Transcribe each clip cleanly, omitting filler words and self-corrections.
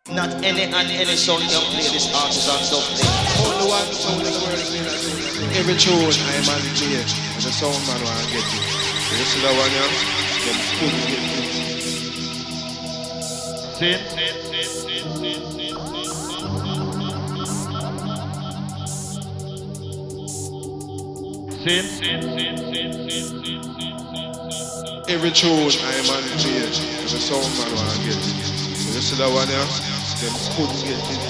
Not any song can play this artist on dubplate. Only one sound in the world play that. Every tune I man play, and the sound man want get it. So this is the one here, them couldn't get it. Sin. Every tune I man play, and the sound man want get it. So this is the one here, them couldn't get it.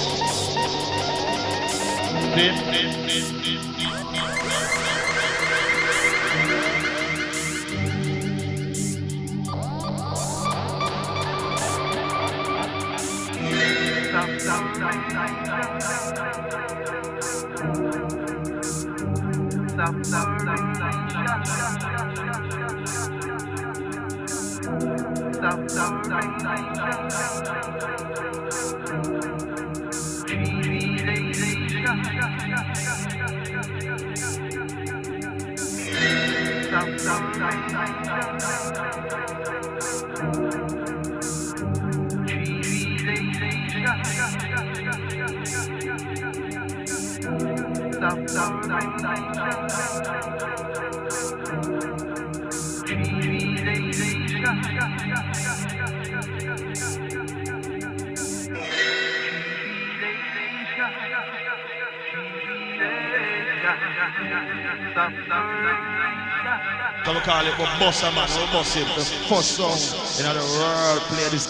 So we call it Bossa Man, we boss it. The first song in the world play this.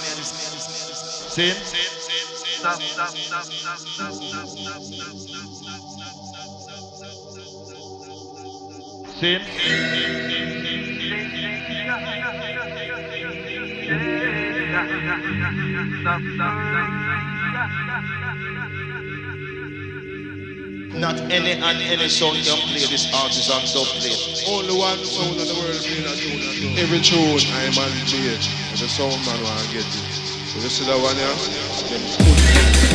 Sin. Sin. Not any song can play this artist on dubplate. Only one sound in the world play that tune. Every tune I man play, and the sound man want get it. So this is the one here, them couldn't get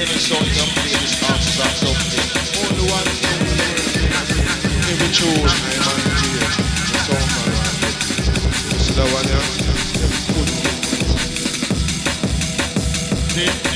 Any song can play this artist or something. Only one thing every tune I manage here, the sound man want get it. You see that one here? Them put it. See?